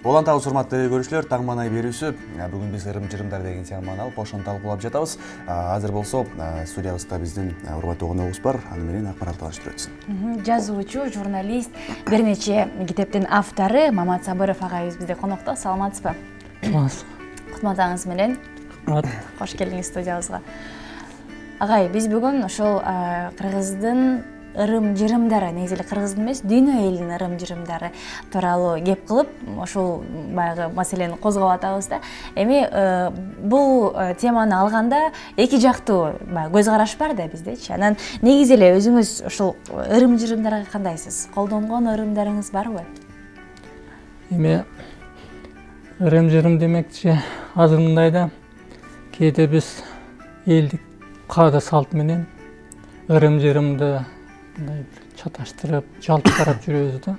Улантагы урматтуу көрүүчүлөр, таң манай берүүсү. Бүгүн биз ырым-жырымдар деген теманы алып ошону талкуулап жатабыз. Азыр болсо студиябызда биздин урматтуу коногубуз бар. Аны менен акпарат алыштырып өтсүн. Жазуучу, журналист, бир нече китептин автору Мамат Сабыров агайыбыз бизде конокто. Саламатсызбы? Кутматыңыз менен. Кош келдиңиз студиябызга. Агай, биз бүгүн ошол кыргыздын ырым-жырымдары, негизи кыргыздын эмес, дүйнө элинин ырым-жырымдары тууралуу кеп кылып, ошол баягы маселени козгоп атабыз да. Эми бул теманы алганда эки жактуу көз караш бар да биздечи. Анан негизи эле өзүңүз ошол ырым-жырымдарга кандайсыз? Колдонгон ырымдарыңыз барбы? Эми ырым-жырым демекчи, азыр мындай да, кээде биз элдик каада салт менен ырым-жырымды чаташтырып, жалпы карап жүрөбүз да.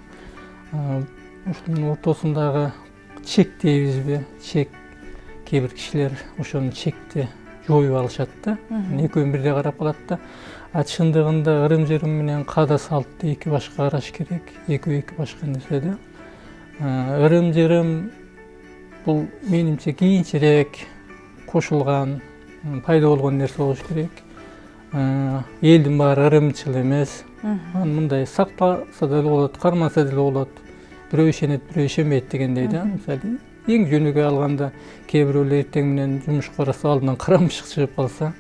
Ушунун ортосундагы чек дейбизби? Чек, кээ бир кишилер ошонун чекти жоюп алышат да. Экөөнү бирдей карап калат да. Чындыгында ырым-жырым менен каада салтты эки башка караш керек. Экөө эки башка нерсе да. Ырым-жырым бул менимче кийинчерээк кошулган, пайда болгон нерсе болуш керек. Элдин баары ырымчыл эмес. Мындай сактаса деле болот, кармаса деле болот. Бирөө ишенет, бирөө ишенбейт дегендей да. Мисалы, эң жөнүгөй алганда кээ бирөөлөр эртең менен жумушка барса алдынан кара мышык чыгып калса,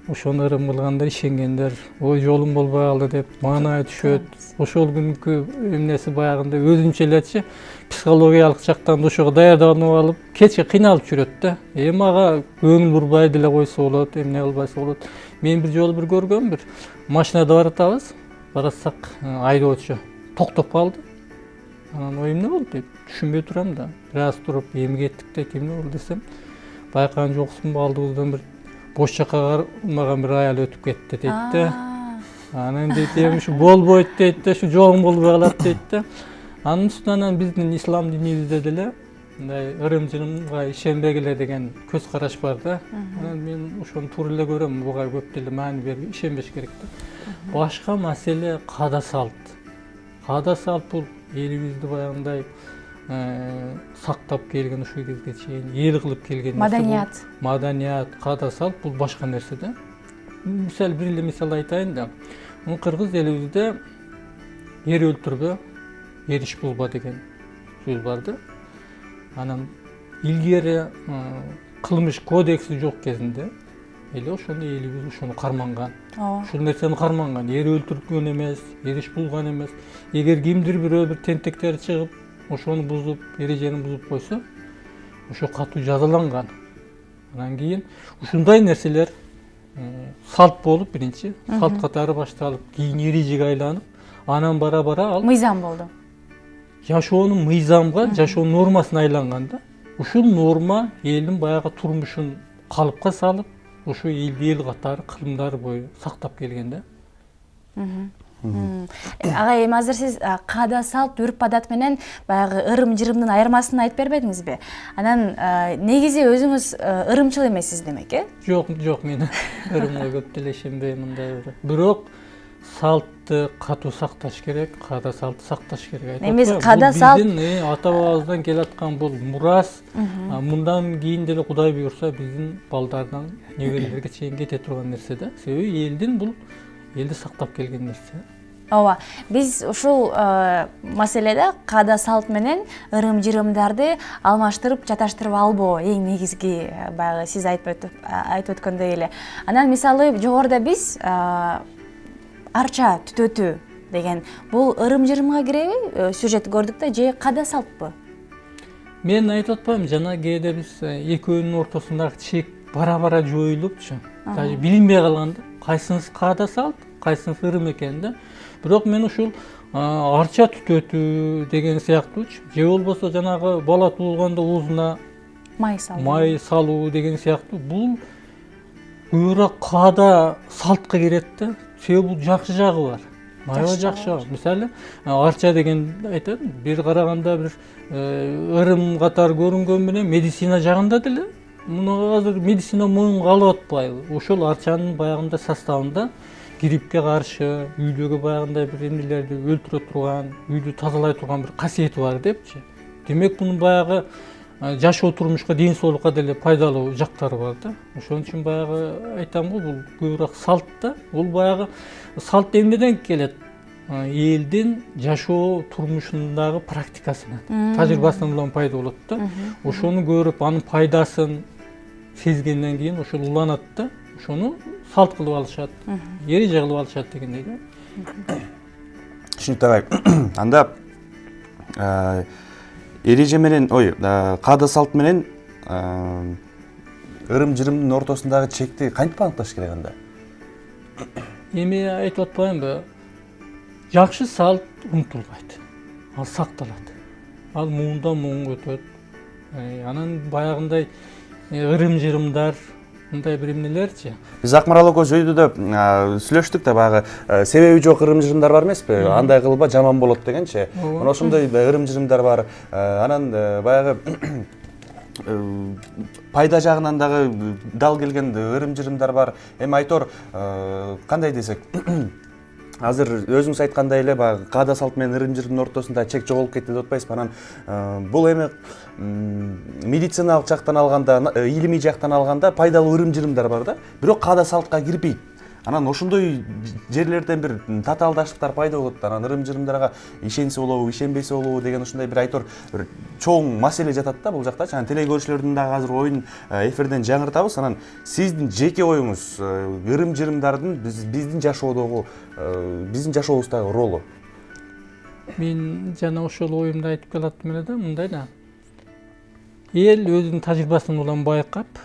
ошону ырым кылгандыр, ишенгендер, ой жолум болбой калды деп маанай түшөт. Ошол күнкү эмнеси баягындай өзүнчө элечи психологиялык жактан ошого даярданып алып, кечке кыйналып жүрөт да. Мага көңүл бурбай деле койсо болот, эмне кылбайса болот. Мен бир жолу көргөм, бир машинада баратабыз. Баратсак айдоочу токтоп калды. Анан ой эмне болду деп түшүнбөй турам да. Бир аз туруп эми кеттик дейт, эмне болду десем, байкаган жоксуңбу, алдыбыздан бир бош жакка кармаган бир аял өтүп кетти дейт да. Анан дейт, эми ушу болбойт дейт да, ушу жолуң болбой калат дейт да. Анын үстүнөн биздин ислам динибизде деле мындай ырым-жырымга ишенбегиле деген көз караш бар да. Анан мен ошону туура эле көрөм, буга көп деле маани берип ишенбеш керек да. Башка маселе каада салт. Каада салт бул элибизди баягындай сактап келген ушул кезге чейин эл кылып келген Маданият. Маданият, каада салт бул башка нерсе да. Мисалы бир эле мисал айтайын да. Кыргыз элибизде эр өлтүрбө, эр иш булба деген сөз бар да. Анан илгери кылмыш кодекси жок кезинде эле ошону элибиз ошону карманган. Ушул нерсени карманган. Эр өлтүргөн эмес, эр иш булган эмес. Эгер кимдир бирөө бир тентектер чыгып, ошону бузуп, эрежени бузуп койсо, ошо катуу жазаланган. Анан кийин ушундай нерселер салт болуп, биринчи салт катары башталып, кийин эрежеге айланып, анан бара-бара ал Мыйзам болду. Жашоонун мыйзамга, жашоонун нормасына айланган да. Ушул норма элдин баягы турмушун калыпка салып, ошо элди эл катары кылымдар бою сактап келген да. Агай, эми азыр сиз каада салт, үрп-адат менен баягы ырым-жырымдын айырмасын айтып бербедиңизби? Анан негизи өзүңүз ырымчыл эмессиз демек, э? Жок, мен ырымга көп деле ишенбейм, мындай бир. Бирок салтты катуу сакташ керек, каада салтты сакташ керек. Эмес каада салт биздин ата-бабабыздан келаткан бул мурас. Мындан кийин деле Кудай буйрса биздин балдардан неберелерге чейин кете турган нерсе да. Себеби элдин бул элди сактап келген нерсе. Ооба, биз ушул маселеде каада салт менен ырым-жырымдарды алмаштырып, чаташтырып албоо эң негизги баягы сиз айтып өткөндөй эле. Анан мисалы жогоруда биз арча түтөтүү деген бул ырым-жырымга киреби? Сюжет көрдүк да, же каада салтпы? Мен айтып атпайм, жана кээде биз экөөнүн ортосундагы чек бара-бара жоюлупчу. Даже билинбей калганда, кайсынысы каада салт, кайсынысы ырым экен да. Бирок мен ушул арча түтөтүү деген сыяктуучу, же болбосо жанагы бала туулганда оозуна май салуу деген сыяктуу, бул көбүрөөк каада салтка кирет да. Себеби бул жакшы жагы бар. Аябай жакшы жагы. Мисалы, арча деген айтат, бир караганда бир ырым катары көрүнгөн менен медицина жагында деле муну азыр медицина моюнга алып атпайбы. Ошол арчанын баягында составында гриппке каршы, үйдөгү баягындай бир эмнелерди өлтүрө турган, үйдү тазалай турган бир касиети бар депчи. Демек мунун баягы жашоо турмушка, ден соолукка деле пайдалуу жактары бар да. Ошон үчүн баягы айтам го, бул көбүрөөк салт да. Бул баягы салт эмнеден келет? Элдин жашоо турмушундагы практикасынан, тажрыйбасынан улам пайда болот да. Ошону көрүп, анын пайдасын сезгенден кийин ошол уланат да. Ошону салт кылып алышат, эреже кылып алышат дегендей да. Түшүнүктүү агай. Анда эреже менен, каада салт менен ырым-жырымдын ортосундагы чекти кантип аныкташ керек анда? Эми айтып атпаймынбы? Жакшы салт унутулбайт. Ал сакталат. Ал муундан муунга өтөт. Анан баягындай ырым-жырымдар, мындай бир эмнелерчи. Биз Акмарал экөөбүз өйдүдө сүйлөштүк да, баягы себеби жок ырым-жырымдар бар эмеспи? Андай кылба жаман болот дегенчи. Мына ошондой ырым-жырымдар бар. Анан баягы пайда жагынан дагы дал келген ырым-жырымдар бар. Эми айтор кандай десек, азыр өзүңүз айткандай эле баягы каада салт менен ырым-жырымдын ортосунда чек жоголуп кетти деп атпайсызбы? Анан бул эми медициналык жактан алганда, илимий жактан алганда пайдалуу ырым-жырымдар бар да. Бирок каада салтка кирбейт. Анан ошондой жерлерден бир татаалдаштыктар пайда болот. Анан ырым-жырымдарга ишенсе болобу, ишенбесе болобу деген ушундай бир айтор бир чоң маселе жатат да бул жакта. Анан теле көрүүчүлөрдүн дагы азыр оюн эфирден жаңыртабыз. Анан сиздин жеке оюңуз ырым-жырымдардын биздин жашоодогу, биздин жашообуздагы ролу? Мен жана ошол оюмду айтып келаттым эле да, мындай да. Эл өзүнүн тажрыйбасын улам байкап,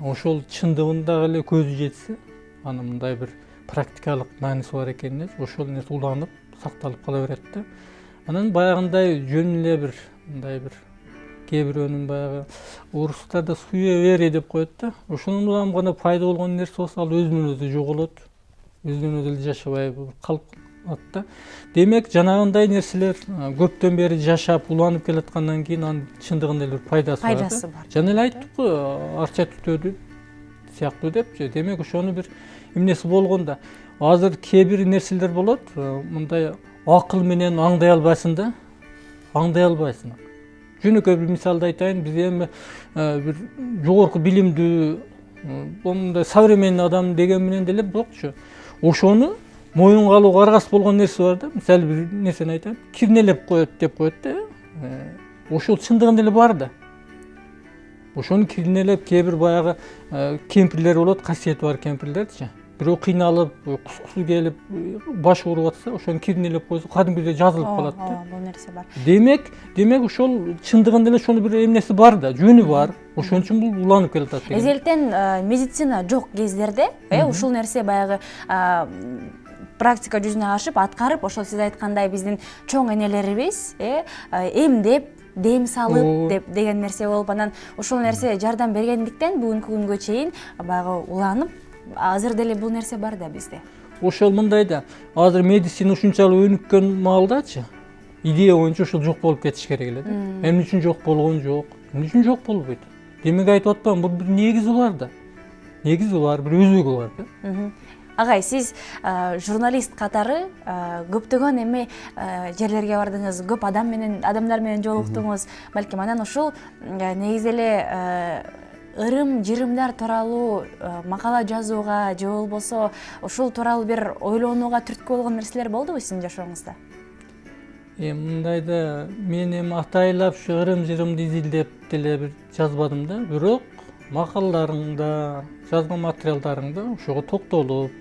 ошол чындыгын дагы эле көзү жетсе, анын мындай бир практикалык мааниси бар экенине ошол нерсе уланып, сакталып кала берет да. Анан баягындай жөн эле бир мындай бир кээ бирөөнүн баягы орустарда суеверие деп коет да. Ошонун улам гана пайда болгон нерсе болсо, ал өзүнөн өзү жоголот. Өзүнөн өзү жашабай калып атта. Демек жанагындай нерселер көптөн бери жашап уланып келаткандан кийин анын чындыгында эле бир пайдасы бар. Жана эле айттык го, арча түтөдү сыяктуу депчи. Демек ошону бир эмнеси болгон да. Азыр кээ бир нерселер болот, мындай акыл менен аңдай албайсың да. Аңдай албайсың. Жөнөкөй бир мисалды айтайын, биз эми бир жогорку билимдүү, мындай современный адам деген менен деле бирокчу. Ошону моюнга алууга аргасыз болгон нерсе бар да. Мисалы бир нерсени айтайын, кирнелеп коет деп коет да. Ошол чындыгында эле бар да. Ошону кирнелеп кээ бир баягы кемпирлер болот, касиети бар кемпирлерчи. Бирөө кыйналып, кускусу келип, баш ооруп атса, ошону кирнелеп койсо, кадимгидей жазылып калат да. Бул нерсе бар. Демек ошол чындыгында эле ошону бир эмнеси бар да, жөнү бар. Ошон үчүн бул уланып келатат деген. Эзелтен медицина жок кездерде, ушул нерсе баягы практика жүзүнө ашып, аткарып, ошол сиз айткандай биздин чоң энелерибиз эмдеп, дем салып деген нерсе болуп, анан ошол нерсе жардам бергендиктен бүгүнкү күнгө чейин баягы уланып, азыр деле бул нерсе бар да бизде. Ошол мындай да, азыр медицина ушунчалык өнүккөн маалдачы, идея боюнча ошол жок болуп кетиш керек эле да. Эмне үчүн жок болгон жок? Эмне үчүн жок болбойт? Демек айтып атпаймынбы, бул бир негизи бар да. Негизи бар, бир өзөгү бар да. Агай, сиз журналист катары көптөгөн эми жерлерге бардыңыз, көп адамдар менен жолуктуңуз. Балким анан ушул негизи эле ырым-жырымдар тууралуу макала жазууга же болбосо ушул тууралуу бир ойлонууга түрткү болгон нерселер болдубу сиздин жашооңузда? Мындай да, мен эми атайлап ушу ырым-жырымды изилдеп деле бир жазбадым да, бирок макалаларыңда, жазган материалдарыңда ошого токтолуп,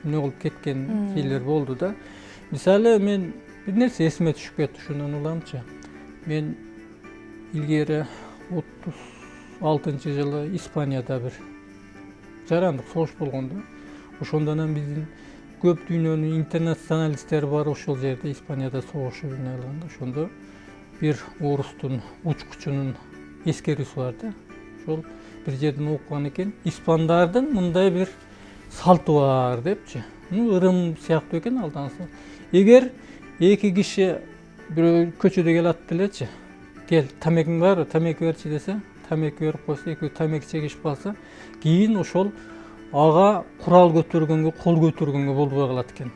эмне кылып кеткен жерлер болду да. Мисалы, мен бир нерсе эсиме түшүп кетти ушундан уламчы. Мен илгери 36-жылы Испанияда бир жарандык согуш болгон да. Ошондон анан биздин көп дүйнөнүн интернационалисттери бар ошол жерде Испанияда согуш жүргөнү алганда, ошондо бир орустун учкучунун эскерүүсү бар да. Ошол bir жерден окуган экен. Испандардын мындай бир салты бар депчи. Ырым сыяктуу экен алданса. Эгер эки киши бирөө көчөдө келат делечи. Кел, тамекиң барбы? Тамеки берчи десе, тамеки берип койсо, экөө тамеки чегишип калса, кийин ошол ага курал көтөргөнгө, кол көтөргөнгө болбой калат экен.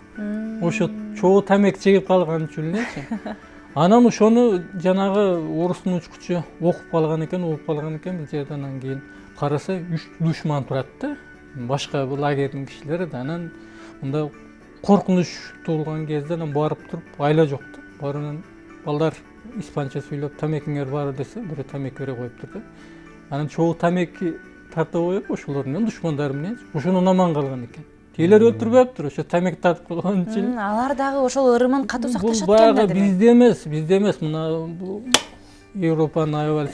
Ошо чогуу тамеки чегип калган үчүн элечи. Анан ошону жанагы орустун учкучу окуп калган экен, бул жерде анан кийин караса 3 душман турат да. Башка лагердин кишилери да анан мындай коркунуч туулган кезде анан барып туруп айла жок да. Барынан балдар испанча сүйлөп тамекиңер бар десе, бирөө тамеки бере коюптур да. Анан чогуу тамеки тарта коюп ошолор менен душмандар менен ошонун аман калган экен. Тилер өлтүрбөптүр, ошо тамеки тартып койгон үчүн. Алар дагы ошол ырымын катуу сакташат Бул экен баягы да. бизде эмес, мына Европанын аябай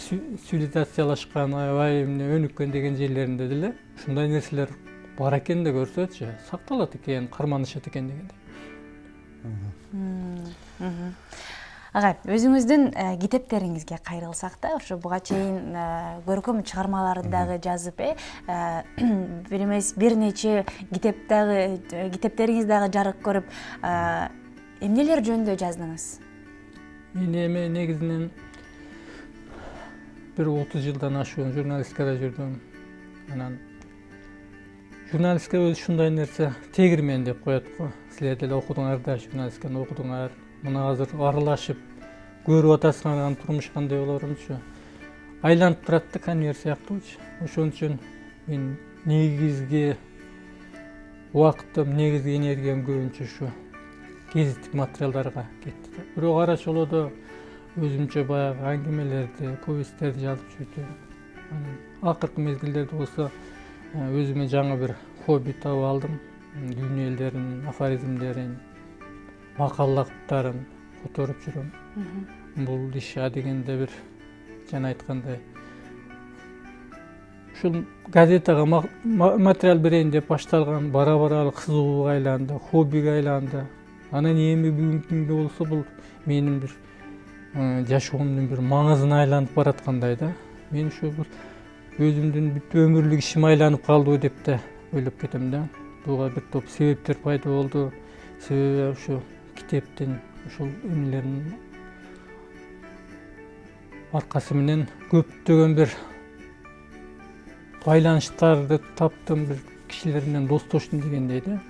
цивилизациялашкан, аябай өнүккөн деген жерлеринде деле ушундай нерселер бар экен да көрсөчү, сакталат экен, карманышат экен дегендей. Агай, өзүңүздүн китептериңизге кайрылсак да, ошо буга чейин көркөм чыгармалардагы жазып, бир эмес бир нече китептериңиз дагы жарык көрүп, эмнелер жөнүндө жаздыңыз? Мен эми негизинен бир 30 жылдан ашуун журналистикада жүрдүм. Анан журналистика өзү ушундай нерсе, тегирмен деп коет го. Силер деле окудуңар да, журналистиканы окудуңар. Мына азыр аралашып көрүп атасыңар, анан турмуш кандай болорунчу айланып турат да, конвейер сыяктуучу. Ошон үчүн мен негизги убактым, негизги энергиям көбүнчө ушу гезиттик материалдарга кетти. Бирок арачолодо өзүмчө баягы аңгемелерди, повесттерди жазып жүрдүм. Акыркы мезгилдерде болсо өзүмө жаңы бир хобби таап алдым. Дүйнө элдеринин афоризмдерин, макаллактарын которуп жүрөм. Бул иш адегенде бир жана айткандай ушул газетага материал берейин деп башталган бара-бара кызыгууга айланды, хоббиге айланды. Анан эми бүгүнкү күндө болсо бул менин бир жашоомдун бир маңызына айланып бараткандай да. Мен ушу өзүмдүн бүт өмүрлүк ишим айланып калды деп да ойлоп кетем да. Буга бир топ себептер пайда болду. Себеби ушу китептин ушул эмнелеринин аркасы менен көптөгөн бир байланыштарды таптым, бир кишилер менен достоштум дегендей да.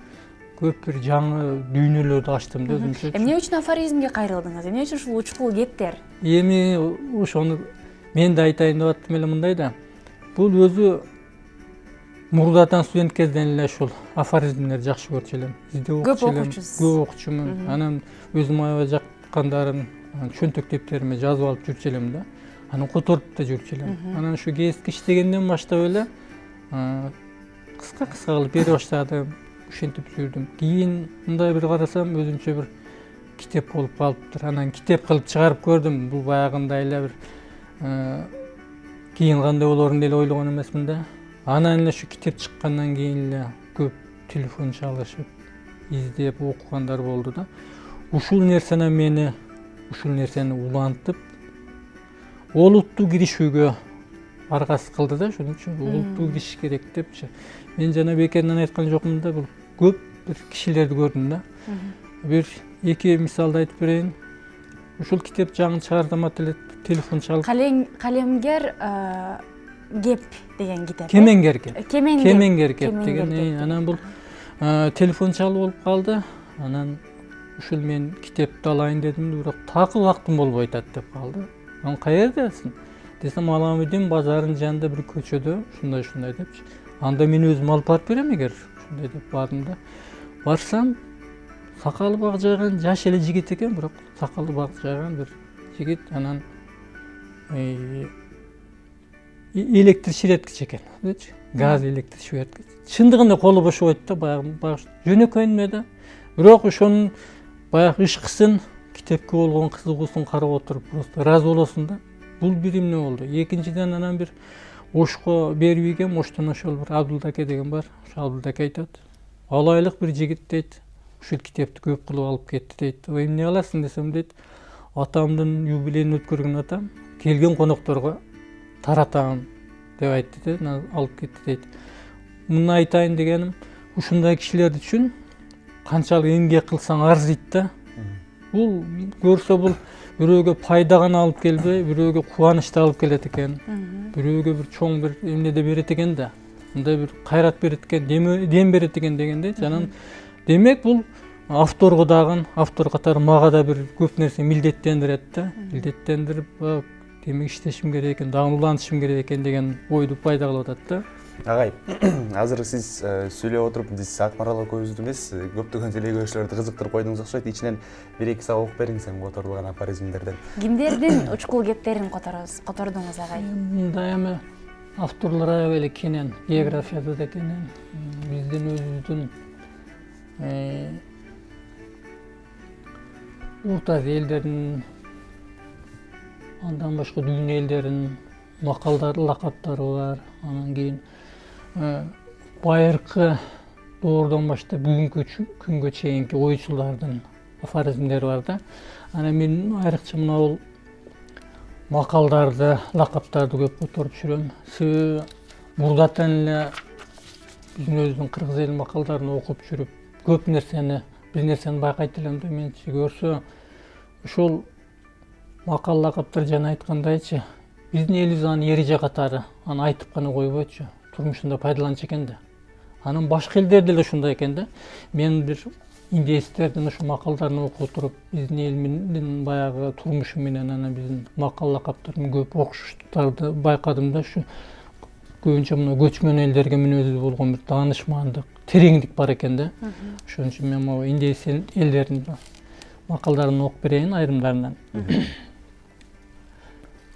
Көп бир жаңы дүйнөлөрдү ачтым да өзүмчө. Эмне үчүн афоризмге кайрылдыңыз? Эмне үчүн ушул учкул кептер? Эми ошону мен да айтайын деп аттым эле мындай да. Бул өзү мурдадан студент кезден эле ушул афоризмдерди жакшы көрчү элем. Көп окуучусуз. Көп окучумун. Анан өзүм аябай жаккандарын чөнтөк дептериме жазып алып жүрчү элем да. Анан которуп да жүрчү элем. Анан ушу гезитке иштегенден баштап эле кыска кылып бере баштадым. Ушинтип жүрдүм. Кийин мындай бир карасам өзүнчө бир китеп болуп калыптыр. Анан китеп кылып чыгарып көрдүм. Бул баягындай эле бир кийин кандай болорун деле ойлогон эмесмин да. Анан эле ушу китеп чыккандан кийин эле көп телефон чалышып, издеп окугандар болду да. Ушул нерсени улантып, олуттуу киришүүгө аргасы кылды да. Ошон үчүн олуттуу киришиш керек депчи. Мен жана бекеринен айткан жокмун да, бул көп бир кишилерди көрдүм да. Бир эки мисалды айтып берейин. Ушул китеп жаңы чыгардым эле телефон чалып. Калемгер кеп деген китеп. Кемеңгер кеп. Кемеңгер кеп деген. Анан бул телефон чалып болуп калды. Анан ушул мен китепти алайын дедим, бирок такы убактым болбой атат деп калды. Анан каердасың? Десем, Аламүдин базарынын жанында бир көчөдө ушундай депчи. Анда мен өзүм алып барып берем эгер ушундай деп бардым да. Барсам, сакалы бак жайган жаш эле жигит экен, бирок сакалы бак жайган бир жигит. Анан электр ширеткич экен, газ электр ширеткич. Чындыгында колу бошобойт да, баягы жөнөкөй эме да. Бирок ошонун баягы ышкысын, китепке болгон кызыгуусун карап отуруп, просто ыраазы болосуң да. Бул бир эмне болду. Экинчиден анан бир Ошко берип ийгем, Оштон ошол бир Абдулдаке деген бар. Ошо Абдулдаке айтат. Алайлык бир жигит дейт. Ушул китепти көп кылып алып кетти дейт. Эмне кыласың десем дейт. Атамдын юбилейин өткөргөн атам, келген конокторго таратам деп айтты да, алып кетти дейт. Муну айтайын дегеним, ушундай кишилер үчүн канчалык эмгек кылсаң арзыйт да. Бул көрсө бул бирөөгө пайда гана алып келбей, бирөөгө кубанычты алып келет экен. Бирөөгө бир чоң бир эмнеде берет экен да. Мындай бир кайрат берет экен, дем берет экен дегендей. Жанагы демек бул авторго дагы, автор катары мага да бир көп нерсе милдеттендирет да. Милдеттендирип, демек иштешим керек экен, дагы улантышым керек экен деген ойду пайда кылып атат да. Агай, азыр сиз сүйлөп отуруп, биз Акмарал экөөбүздү эмес, көптөгөн телегөрүүчүлөрдү кызыктырып койдуңуз окшойт. Ичинен 1-2 сабак окуп бериңиз которулган афоризмдерден. Кимдердин учкул кептерин котордуңуз агай? Мындай эми авторлор аябай эле кенен, географияда да кенен, биздин өзүбүздүн Орта Азия элдеринин, андан башка дүйнө элдеринин макалдары, лакаттары бар. Анан кийин байыркы доордон баштап бүгүнкү күнгө чейинки ойчулардын афоризмдери бар да. Анан мен айрыкча мына бул макалдарды, лакаптарды көп которуп жүрөм. Себеби мурдатан эле биздин өзүбүздүн кыргыз эл макалдарын окуп жүрүп, көп нерсени, бир нерсени байкайт элем да. Менчи көрсө ошол макал лакаптар жана айткандайчы, биздин элибиз аны эреже катары, аны айтып гана койбойчу, турмушунда пайдаланчу экен да. Анан башка элдер деле ушундай экен да. Мен бир индеецтердин ошо макалдарын окуп туруп, биздин элдин баягы турмушу менен анан биздин макал лакаптардын көп окшоштуктарды байкадым да. Ушу көбүнчө мына көчмөн элдерге мүнөздүү болгон бир таанышмандык, тереңдик бар экен да. Ошон үчүн мен могу индеец элдердин макалдарын окуп берейин айрымдарынан.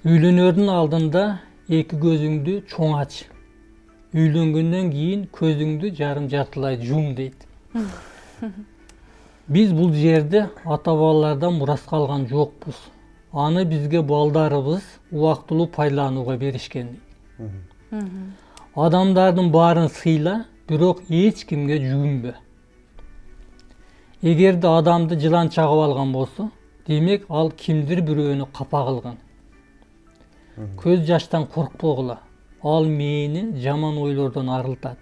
Үйлөнөрдүн алдында эки көзүңдү чоң ач. Үйлөнгөндөн кийин көзүңдү жарым жартылай жум дейт. Биз бул жерде ата-бабалардан мураска алган жокпуз. Аны бизге балдарыбыз убактылуу пайдаланууга беришкен дейт. Адамдардын баарын сыйла, бирок эч кимге жүгүнбө. Эгерде адамды жылан чагып алган болсо, демек ал кимдир бирөөнү капа кылган. Көз жаштан коркпогула, ал мээни жаман ойлордон арылтат.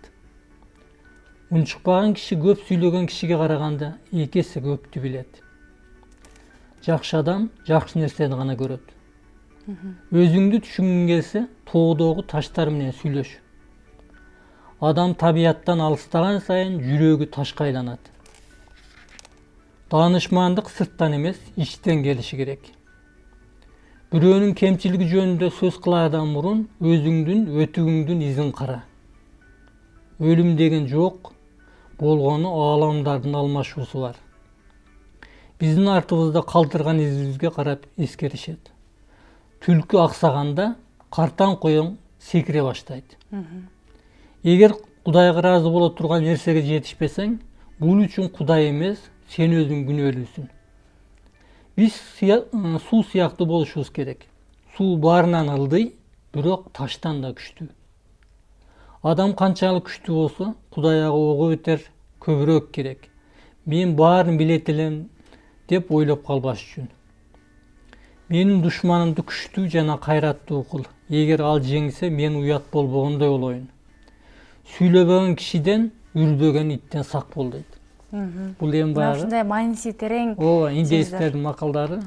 Унчукпаган киши көп сүйлөгөн кишиге караганда 2 эсе көптү билет. Жакшы адам жакшы нерсени гана көрөт. Өзүңдү түшүнгүң келсе, тоодогу таштар менен сүйлөш. Адам табияттан алыстаган сайын жүрөгү ташка айланат. Таанышмандык сырттан эмес, ичтен келиши керек. Бирөөнүн кемчилиги жөнүндө сөз кылаардан мурун өзүңдүн өтүгүңдүн изин кара. Өлүм деген жок, болгону ааламдардын алмашуусу бар. Биздин артыбызда калтырган изибизге карап эскеришет. Түлкү аксаганда картан коёң секире баштайт. Эгер Кудайга ыраазы боло турган нерсеге жетишпесең, бул үчүн Кудай эмес, сен өзүң күнөөлүүсүң. Биз суу сыяктуу болушубуз керек. Суу баарынан ылдый, бирок таштан да күчтүү. Адам канчалык күчтүү болсо, Кудай ага ого бетер көбүрөөк керек. Мен баарын билет элем деп ойлоп калбаш үчүн. Менин душманымды күчтүү жана кайраттуу кыл. Эгер ал жеңсе, мен уят болбогондой болоюн. Сүйлөбөгөн кишиден, үрбөгөн иттен сак бол дейт. Бул эми баягы ушундай мааниси терең. Ооба, индеецтердин макалдары.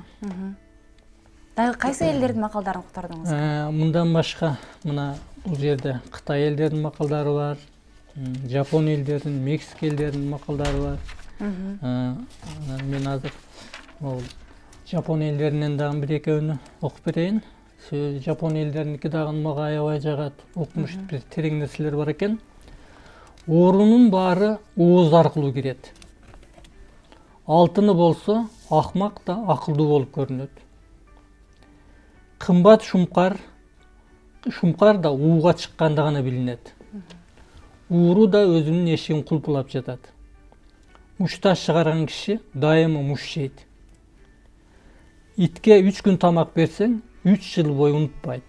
Дагы кайсы элдердин макалдарын котордуңуз? Мындан башка мына бул жерде Кытай элдеринин макалдары бар, Жапон элдеринин, Мексика элдеринин макалдары бар. Мен азыр Жапон элдеринен дагы бир экөөнү окуп берейин. Жапон элдериники дагы мага аябай жагат. Окумуш бир терең нерселер бар экен. Оорунун баары ооз аркылуу кирет. Алтыны болсо, акмак да акылдуу болуп көрүнөт. Кымбат шумкар да ууга чыкканда гана билинет. Ууру да өзүнүн эшигин кулпулап жатат. Мушташ чыгарган киши дайыма муш жейт. Итке 3 күн тамак берсең, 3 жыл бою унутпайт.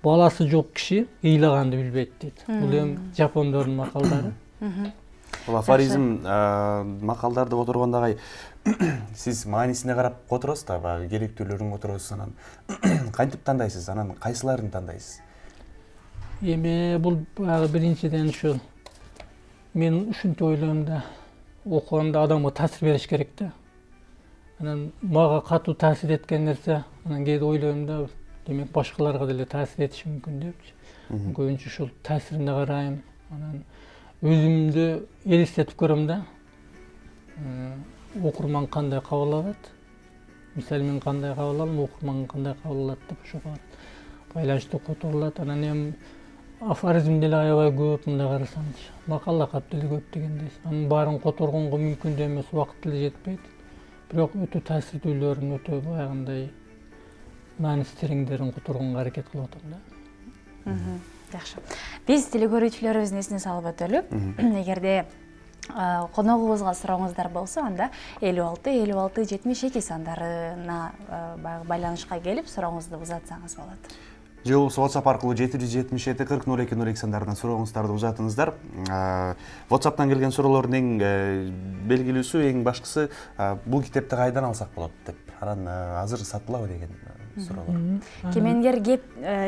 Баласы жок киши ыйлаганды билбейт дейт. Бул эми жапондордун макалдары. Бул афоризм макалдарды которгондо сиз маанисине карап которосуз да, баягы керектүүлөрүн которосуз, анан кантип тандайсыз, анан кайсыларын тандайсыз? Эми бул баягы биринчиден ушул мен ушинтип ойлойм да, окуганда адамга таасир бериш керек да. Анан мага катуу таасир эткен нерсе, анан кээде ойлойм да, демек башкаларга деле таасир этиши мүмкүн депчи. Көбүнчө ушул таасирине карайм. Анан өзүмдү элестетип көрөм да. Окурман кандай кабыл алат? Мисалы мен кандай кабыл алам, окурман кандай кабыл алат деп ошого байланыштуу которулат. Анан эми афоризм деле аябай көп мындай карасаңчы. Макал лакап деле көп дегендей. Анын баарын которгонго мүмкүн да эмес, убакыт деле жетпейт. Бирок өтө таасирдүүлөрүн, өтө баягындай мааниси тереңдерин которгонго аракет кылып атам да. Жакшы. Биз телекөрүүчүлөрүбүздүн эсине салып өтөлү. Эгерде коногубузга сурооңуздар болсо, анда 56 56 72 сандарына байланышка келип сурооңузду узатсаңыз болот. Же болбосо WhatsApp аркылуу 777 40 02 02 сандарына сурооңуздарды узатыңыздар. WhatsApp'тан келген суроолордун эң белгилүүсү, эң башкысы бул китепти кайдан алсак болот деп. Анан азыр сатылабы деген суроолор. Кемеңгер кеп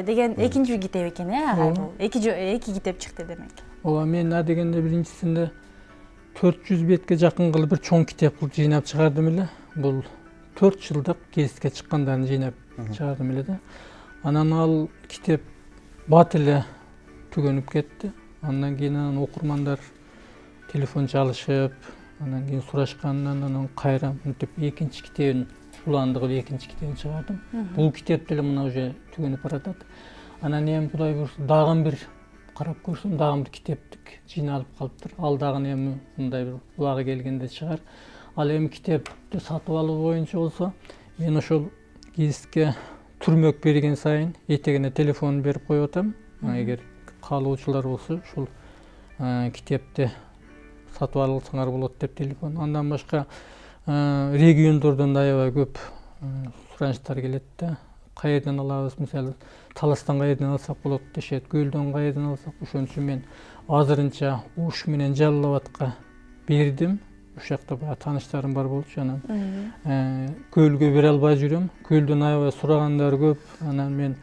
деген экинчи китеп экен, агай бул. Эки китеп чыкты демек. Ооба, мен дегенде биринчисинде 400 бетке жакын кылып бир чоң китеп кылып жыйнап чыгардым эле. Бул 4 жылдык гезитке чыккандарын жыйнап чыгардым эле да. Анан ал китеп бат эле түгөнүп кетти. Андан кийин окурмандар телефон чалышып, анан кийин сурашкандан анан кайра мынтип экинчи китебин уланды кылып экинчи китебин чыгардым. Бул китеп деле мына уже түгөнүп баратат. Анан эми Кудай буйрса дагы бир карап көрсөм, дагы бир китептик жыйналып калыптыр. Ал дагы эми мындай бир убагы келгенде чыгар. Ал эми китепти сатып алуу боюнча болсо, мен ошол гезитке түрмөк берген сайын этегине телефон берип коюп атам. Эгер каалоочулар болсо, ушул китепти сатып алсаңар болот деп телефон. Андан башка региондордон да аябай көп суранычтар келет да. Кайерден алабыз, мисалы Таластан кайерден алсак болот дешет, Көлдөн кайерден алсак. Ошон үчүн мен азырынча Уш менен Жалал Абадка бердим. Ошол жакта баягы тааныштарым бар болчу. Анан Көлгө бере албай жүрөм. Көлдөн аябай сурагандар көп. Анан мен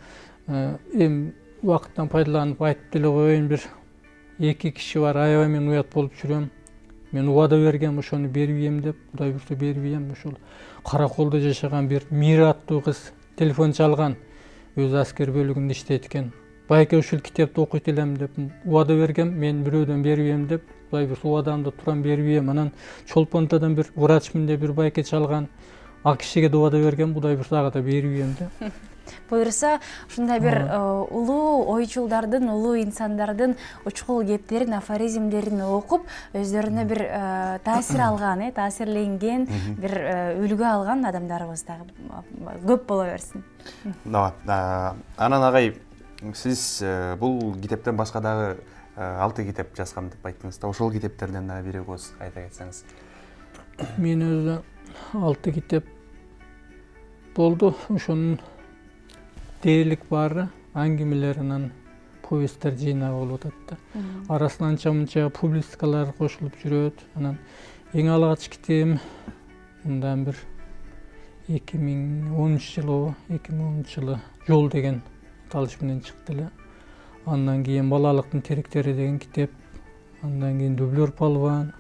эми убакыттан пайдаланып айтып деле коеюн, бир 2 киши бар, аябай мен уят болуп жүрөм. Мен убада бергем, ошону берип ийем деп, Кудай буйрса берип ийем. Ошол Караколдо жашаган бир Мира аттуу кыз телефон чалган. Өзү аскер бөлүгүндө иштейт экен. Байке ушул китепти окуйт элем деп убада бергем, мен бирөөдөн берип ийем деп, Кудай буйрса убадамды турам берип ийем. Анан Чолпонтадан бир врачмын деп бир байке чалган. Ал кишиге да убада бергем, Кудай буйрса ага да берип ийем деп. Буйрса ушундай бир улуу ойчулдардын, улуу инсандардын учкул кептерин, афоризмдерин окуп, өздөрүнө бир таасир алган, таасирленген, бир үлгү алган адамдарыбыз дагы көп боло берсин. Анан агай, сиз бул китептен башка дагы 6 китеп жазгам деп айттыңыз да. Ошол китептерден дагы бирөөс айта кетсеңиз. Мен өзү 6 китеп болду. Ошонун дээрлик баары аңгемелер, анан повесттер жыйнагы болуп атат да. Арасына анча-мынча публистикалар кошулуп жүрөт. Анан эң алгач китебим мындан бир 2013 жылы Жол деген аталыш менен чыкты эле. Андан кийин Балалыктын теректери деген китеп, андан кийин Дублер Палван,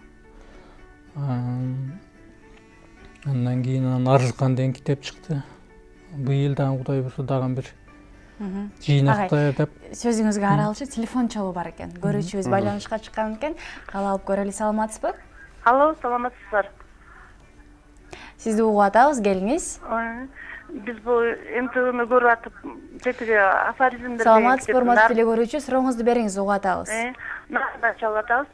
андан кийин Арзыкан деген китеп чыкты. Быйыл дагы Кудай буйрса дагы бир жыйнакта деп. Сөзүңүзгө аралашып телефон чалуу бар экен. Көрүүчүбүз байланышка чыккан экен. Каалап көрөлү, саламатсызбы? Алло, саламатсыздар. Сизди угуп атабыз, келиңиз. Биз бул МТВны көрүп атып, жетиге афоризмдер. Саламатсыз, урматтуу телекөрүүчү, сурооңузду бериңиз, угуп атабыз. Нардан чалып атабыз.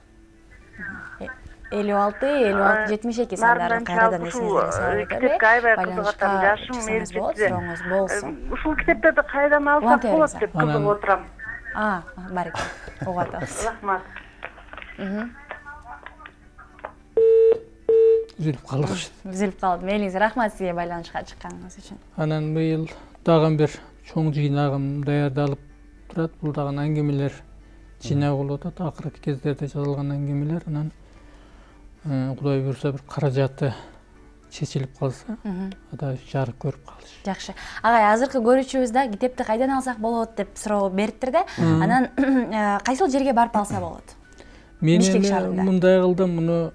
56 72 сандарын кайрадан эсиңизге салып өтөлү. Байланышка чыксаңыз болот, сурооңуз болсун. Ушул китептерди кайдан алсак болот деп кызыгып отурам. Бар экен. Угуп атабыз. Рахмат. Үзүлүп калды. Мейлиңиз, рахмат сизге байланышка чыкканыңыз үчүн. Анан быйыл дагы бир чоң жыйнагым даярдалып турат. Бул дагы аңгемелер жыйнагы болуп атат. Акыркы кездерде жазылган аңгемелер. Анан Кудай буйрса бир каражаты чечилип калса, ада жарык көрүп калыш. Жакшы. Агай, азыркы көрүүчүбүз да китепти кайдан алсак болот деп суроо бериптир да. Анан кайсыл жерге барып алса болот? Мен Бишкек шаарында. мындай кылдым, муну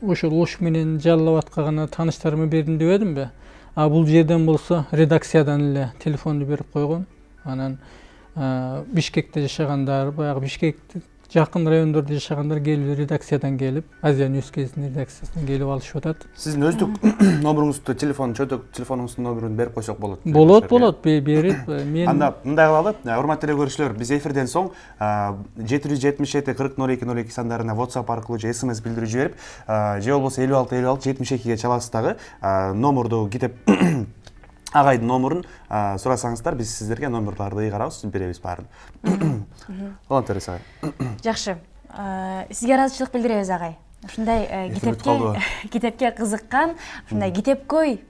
ошол ош менен жаллап аткагана тааныштарыма бердим деп эдимби? А бул жерден болсо редакциядан эле телефонду берип койгон. Анан Бишкекте жашагандар, баягы Бишкекте жакын райондордо жашагандар келип редакциядан келип, Азия Ньюс газетинин редакциясынан келип алышып атат. Сиздин өздүк номеруңузду, чөтөк телефонуңуздун номерун берип койсок болот. Болот, берип. Мен Анда мындай кылалы, урматтуу көрүүчүлөр, биз эфирден соң 777 40 02 02 сандарына WhatsApp аркылуу же SMS билдирүү жиберип, же болбосо 56 56 72-ге чаласыз дагы номерду китеп агайдын номерун сурасаңыздар, биз сиздерге номерларды ыйгарабыз, беребиз баарын. Волонтерис агай. Жакшы. Сизге ыраазычылык билдиребиз агай. Ушундай китепке кызыккан, ушундай китепкөй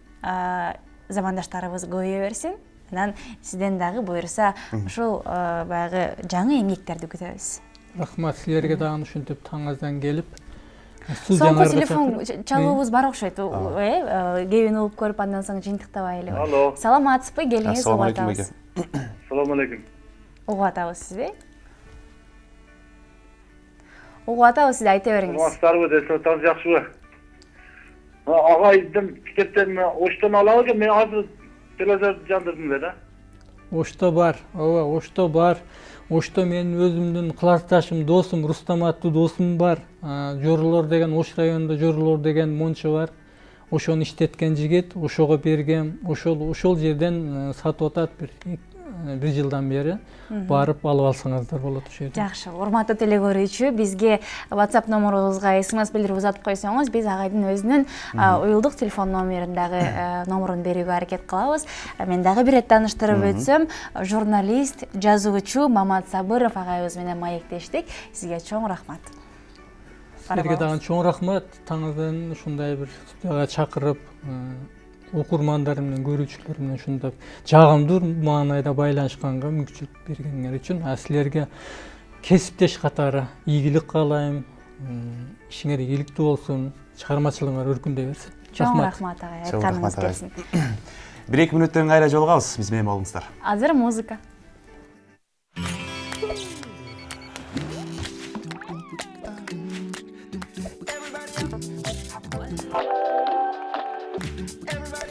замандаштарыбыз көбөйө берсин. Анан сизден дагы буюрса ушул баягы жаңы эмгектерди күтөбүз. рахмат силерге дагы ушинтип таңаздан келип. Соңку телефон чалуубуз бар окшойт. Кебин угуп көрүп андан соң жыйынтыктабайлы. Алло. Саламатсызбы? Келиңиз, угуп атабыз. Салам алейкум. Угуп атабыз сизди. Угуп атабыз, сиз айта бериңиз. Саламатсыздарбы десем, таң жакшыбы? Агайдын китептен оштон алабы экен, мен азыр телевизор жандырдым да. Ошто бар, ооба, ошто бар. Ошто менин өзүмдүн классташым, досум, Рустам аттуу досум бар. Жорулор деген, Ош районунда Жорулор деген монча бар. Ошону иштеткен жигит, ошого бергем. Ошол жерден сатып атат бир жылдан бери. Барып алып алсаңыздар болот ошол жерден. Жакшы, урматтуу телекөрүүчү, бизге WhatsApp номерубузга SMS билдирип узатып койсоңуз, биз агайдын өзүнүн уюлдук телефон номерин дагы номерун берүүгө аракет кылабыз. Мен дагы бир тааныштырып өтсөм, журналист, жазуучу Мамат Сабыров агайыбыз менен маектештик. Сизге чоң рахмат. Силерге дагы чоң рахмат. Таңыздан ушундай бир студияга чакырып, окурмандар менен, көрүүчүлөр менен ушундай жагымдуу маанайда байланышканга мүмкүнчүлүк бергениңер үчүн силерге кесиптеш катары ийгилик каалайм. Ишиңер ийгиликтүү болсун, чыгармачылыгыңар өркүндөй берсин. Чоң рахмат агай, айтканыңыз келсин. 1-2 мүнөттөн кайра жолугабыз, биз менен болуңуздар. Азыр музыка. Everybody